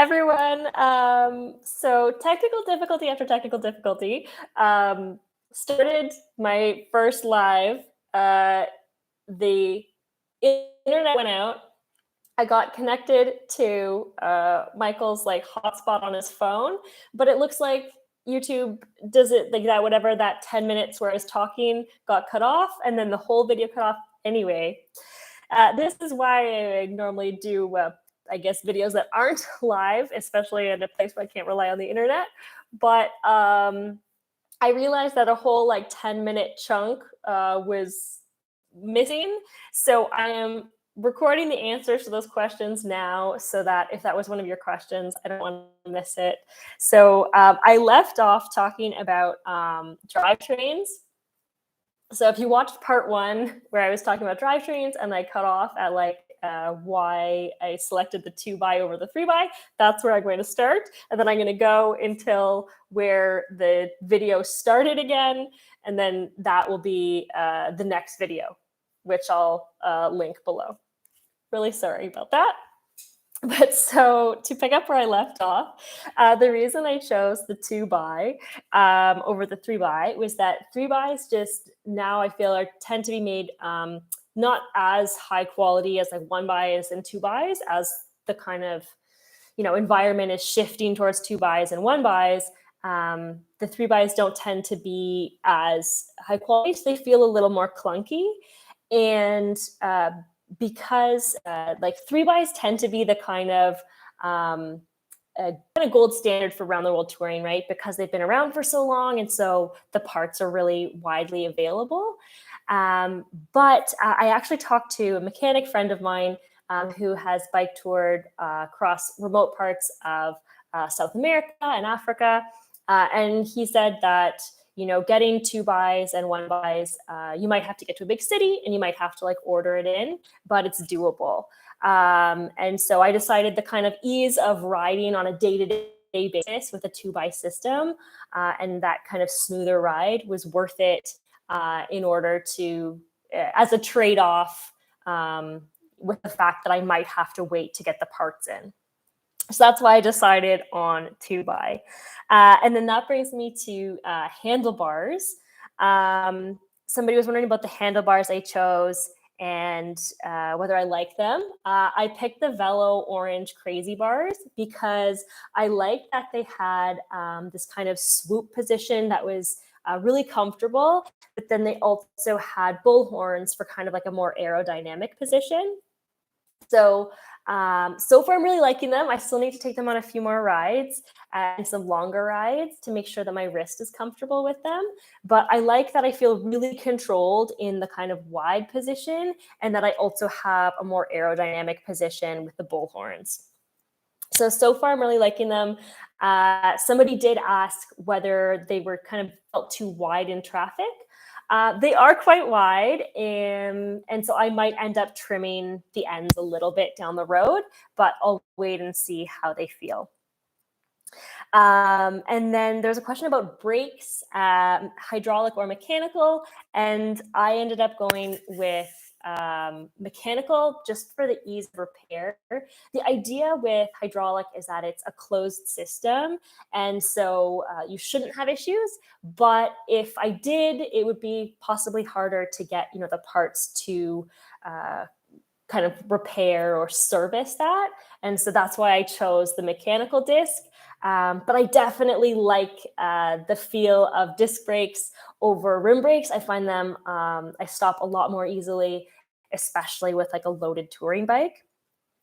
everyone. So technical difficulty after technical difficulty. Started my first live. The internet went out. I got connected to Michael's like hotspot on his phone, but it looks like YouTube does it like that. Whatever that 10 minutes where I was talking got cut off, and then the whole video cut off anyway. This is why I normally do, I guess, videos that aren't live, especially in a place where I can't rely on the internet. But I realized that a whole like 10-minute chunk was missing. So I am recording the answers to those questions now so that if that was one of your questions, I don't want to miss it. So I left off talking about drivetrains. So if you watched part 1 where I was talking about drivetrains and I cut off at like why I selected the 2x over the 3x, that's where I'm going to start. And then I'm going to go until where the video started again. And then that will be the next video, which I'll link below. Really sorry about that. But so to pick up where I left off, the reason I chose the 2x over the 3x was that 3x's just now I feel tend to be made not as high quality as like 1x's and 2x's as the kind of environment is shifting towards 2x's and 1x's. The 3x's don't tend to be as high quality, so they feel a little more clunky. And because like 3x's tend to be the kind of gold standard for around the world touring, right? Because they've been around for so long, and so the parts are really widely available. But I actually talked to a mechanic friend of mine who has bike toured across remote parts of South America and Africa, and he said that getting 2x's and 1x's, you might have to get to a big city and you might have to like order it in, but it's doable. And so I decided the kind of ease of riding on a day-to-day basis with a 2x system and that kind of smoother ride was worth it in order to, as a trade-off with the fact that I might have to wait to get the parts in. So that's why I decided on 2x. And then that brings me to handlebars. Somebody was wondering about the handlebars I chose and whether I like them. I picked the Velo Orange Crazy bars because I liked that they had this kind of swoop position that was really comfortable, but then they also had bull horns for kind of like a more aerodynamic position. So far I'm really liking them. I still need to take them on a few more rides and some longer rides to make sure that my wrist is comfortable with them. But I like that I feel really controlled in the kind of wide position and that I also have a more aerodynamic position with the bull horns. So far I'm really liking them. Somebody did ask whether they were kind of felt too wide in traffic. They are quite wide, and so I might end up trimming the ends a little bit down the road, but I'll wait and see how they feel. And then there's a question about brakes, hydraulic or mechanical, and I ended up going with mechanical just for the ease of repair. The idea with hydraulic is that it's a closed system, and so you shouldn't have issues. But if I did, it would be possibly harder to get the parts to kind of repair or service that. And so that's why I chose the mechanical disc. But I definitely like the feel of disc brakes over rim brakes. I find them, I stop a lot more easily, especially with like a loaded touring bike.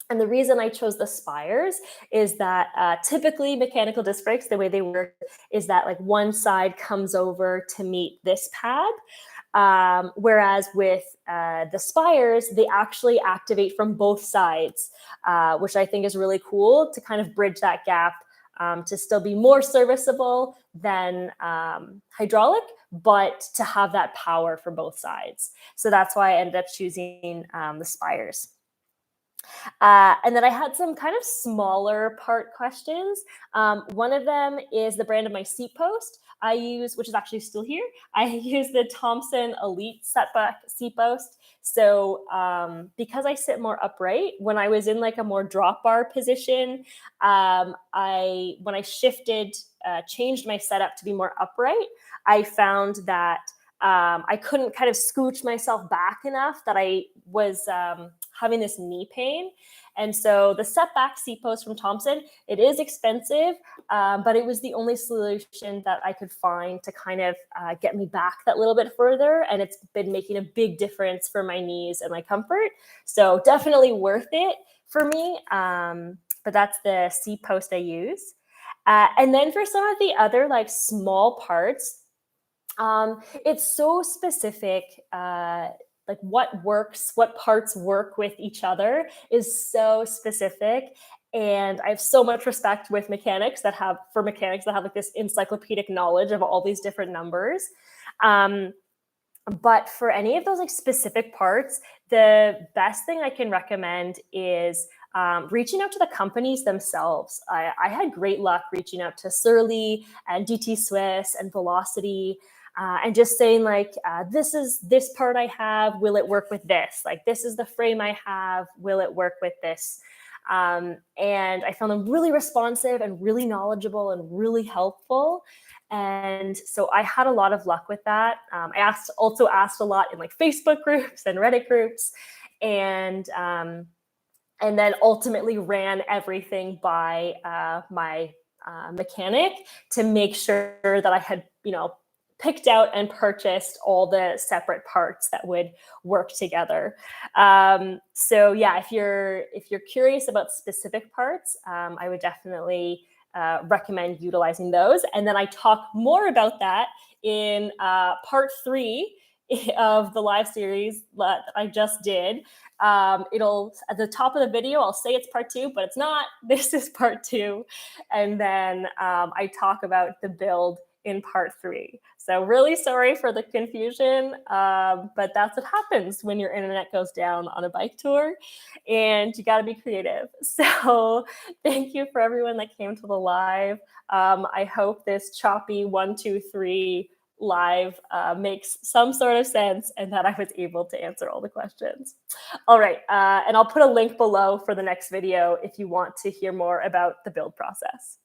And the reason I chose the Spyres is that typically mechanical disc brakes, the way they work is that like one side comes over to meet this pad. Whereas with the Spyres, they actually activate from both sides, which I think is really cool to kind of bridge that gap to still be more serviceable than hydraulic, but to have that power for both sides. So that's why I ended up choosing the Spyres. And then I had some kind of smaller part questions. One of them is the brand of my seat post. I use, which is actually still here, I use the Thompson Elite setback seat post. So because I sit more upright, when I was in like a more drop bar position, when I shifted, changed my setup to be more upright, I found that I couldn't kind of scooch myself back enough, that I was having this knee pain. And so the setback seat post from Thompson, it is expensive, but it was the only solution that I could find to kind of get me back that little bit further. And it's been making a big difference for my knees and my comfort. So definitely worth it for me. But that's the seat post I use. And then for some of the other like small parts, it's so specific. Like what works, what parts work with each other is so specific. And I have so much respect with mechanics that have like this encyclopedic knowledge of all these different numbers. Um, but for any of those like specific parts, the best thing I can recommend is reaching out to the companies themselves. I had great luck reaching out to Surly and DT Swiss and Velocity, and just saying like, this is this part I have, will it work with this? Like, this is the frame I have, will it work with this? And I found them really responsive and really knowledgeable and really helpful. And so I had a lot of luck with that. I also asked a lot in like Facebook groups and Reddit groups, and then ultimately ran everything by my mechanic to make sure that I had, picked out and purchased all the separate parts that would work together. So yeah, if you're curious about specific parts, I would definitely recommend utilizing those. And then I talk more about that in part 3 of the live series that I just did. It'll, at the top of the video, I'll say it's part 2, but it's not. This is part 2. And then I talk about the build in part 3. So really sorry for the confusion, but that's what happens when your internet goes down on a bike tour, and you got to be creative. So thank you for everyone that came to the live. I hope this choppy 1, 2, 3 live makes some sort of sense, and that I was able to answer all the questions. All right, and I'll put a link below for the next video if you want to hear more about the build process.